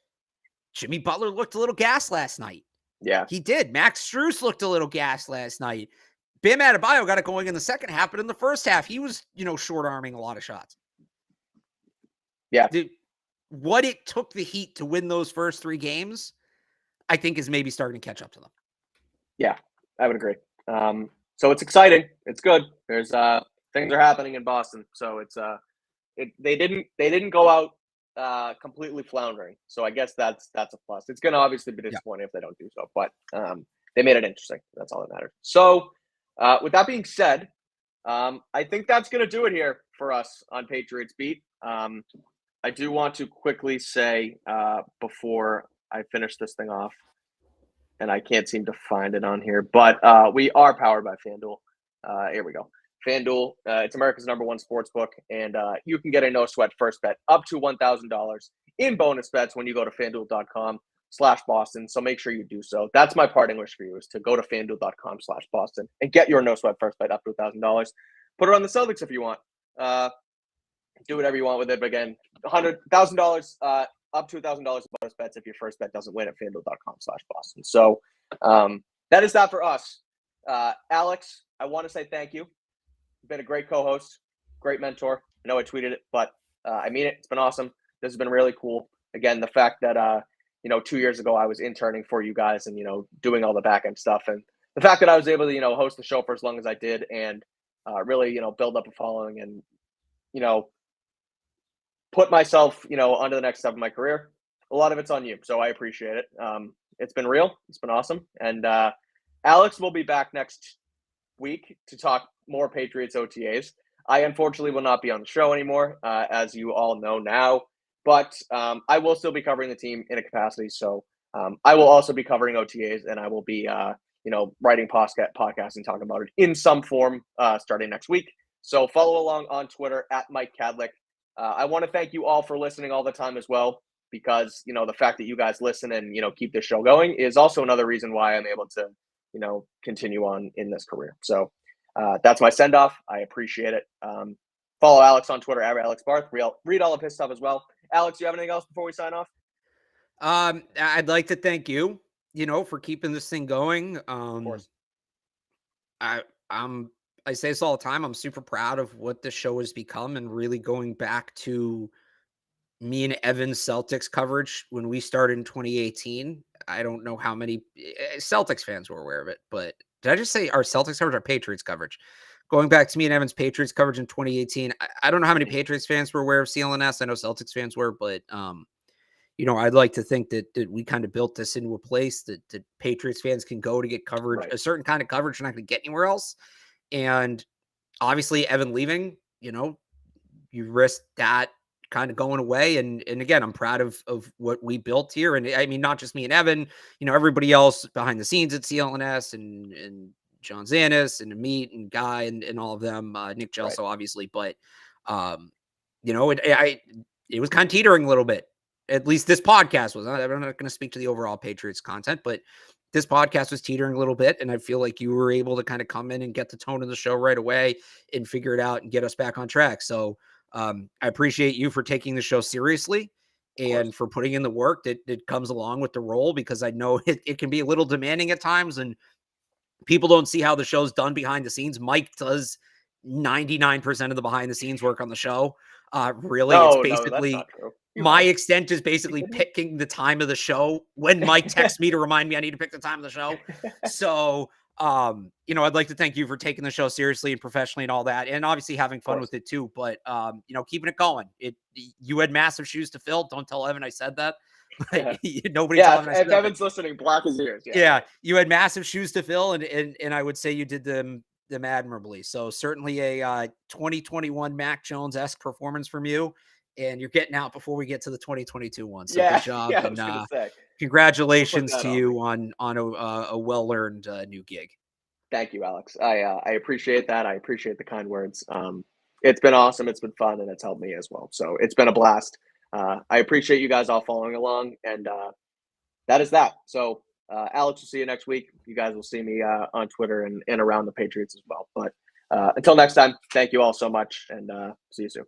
Jimmy Butler looked a little gassed last night.
Yeah.
He did. Max Strus looked a little gassed last night. Bam Adebayo got it going in the second half, but in the first half, he was, short-arming a lot of shots.
Yeah.
What it took the Heat to win those first 3 games, I think is maybe starting to catch up to them.
Yeah, I would agree. So it's exciting. It's good. There's things are happening in Boston. So it's they didn't go out completely floundering. So I guess that's a plus. It's going to obviously be disappointing if they don't do so, but they made it interesting. That's all that matters. So with that being said, I think that's going to do it here for us on Patriots Beat. I do want to quickly say before I finish this thing off, and I can't seem to find it on here, but we are powered by FanDuel. Here we go. FanDuel, it's America's #1 sports book, and you can get a no-sweat first bet up to $1,000 in bonus bets when you go to FanDuel.com/Boston, so make sure you do so. That's my parting wish for you, is to go to FanDuel.com/Boston and get your no-sweat first bet up to $1,000. Put it on the Celtics if you want. Do whatever you want with it, but again, $100,000 up to $1,000 in bonus bets if your first bet doesn't win at FanDuel.com/Boston. So that is that for us. Alex, I want to say thank you. You've been a great co-host, great mentor. I know I tweeted it, but I mean it. It's been awesome. This has been really cool. Again, the fact that 2 years ago I was interning for you guys and doing all the back end stuff, and the fact that I was able to host the show for as long as I did and really build up a following and put myself, onto the next step of my career. A lot of it's on you, so I appreciate it. It's been real. It's been awesome. And Alex will be back next week to talk more Patriots OTAs. I unfortunately will not be on the show anymore, as you all know now. But I will still be covering the team in a capacity. So I will also be covering OTAs, and I will be, writing podcasts and talking about it in some form starting next week. So follow along on Twitter at Mike Kadlick. I want to thank you all for listening all the time as well, because, the fact that you guys listen and, keep this show going is also another reason why I'm able to, continue on in this career. So that's my send off. I appreciate it. Follow Alex on Twitter at Alex Barth. Read all of his stuff as well. Alex, do you have anything else before we sign off?
I'd like to thank you, for keeping this thing going.
Of course.
I say this all the time. I'm super proud of what the show has become, and really going back to me and Evan's Celtics coverage when we started in 2018. I don't know how many Celtics fans were aware of it, but did I just say our Celtics coverage or Patriots coverage? going back to me and Evan's Patriots coverage in 2018, I don't know how many Patriots fans were aware of CLNS. I know Celtics fans were, but I'd like to think that we kind of built this into a place that Patriots fans can go to get coverage, a certain kind of coverage you're not going to get anywhere else. And obviously, Evan leaving, you risked that kind of going away. And again, I'm proud of what we built here. And I mean, not just me and Evan, everybody else behind the scenes at CLNS and John Zanis and Amit and Guy and all of them, Nick Gelso, obviously. But, it was kind of teetering a little bit. At least this podcast was. I'm not going to speak to the overall Patriots content, but this podcast was teetering a little bit. And I feel like you were able to kind of come in and get the tone of the show right away and figure it out and get us back on track. So, I appreciate you for taking the show seriously and for putting in the work that comes along with the role, because I know it can be a little demanding at times and people don't see how the show's done behind the scenes. Mike does 99% of the behind the scenes work on the show. Really, it's basically my extent is basically picking the time of the show when Mike texts me to remind me I need to pick the time of the show. So, I'd like to thank you for taking the show seriously and professionally and all that, and obviously having fun with it too. But, keeping it going. You had massive shoes to fill. Don't tell Evan I said that. Nobody told Evan I said that.
Evan's listening, block his ears.
Yeah, you had massive shoes to fill, and I would say you did them admirably. So certainly a 2021 Mac Jones-esque performance from you. And you're getting out before we get to the 2022 one. So good job.
Yeah,
and congratulations to you on a well-earned new gig.
Thank you, Alex. I appreciate that. I appreciate the kind words. It's been awesome. It's been fun, and it's helped me as well. So it's been a blast. I appreciate you guys all following along, and that is that. So Alex will see you next week. You guys will see me on Twitter and around the Patriots as well. But until next time, thank you all so much, and see you soon.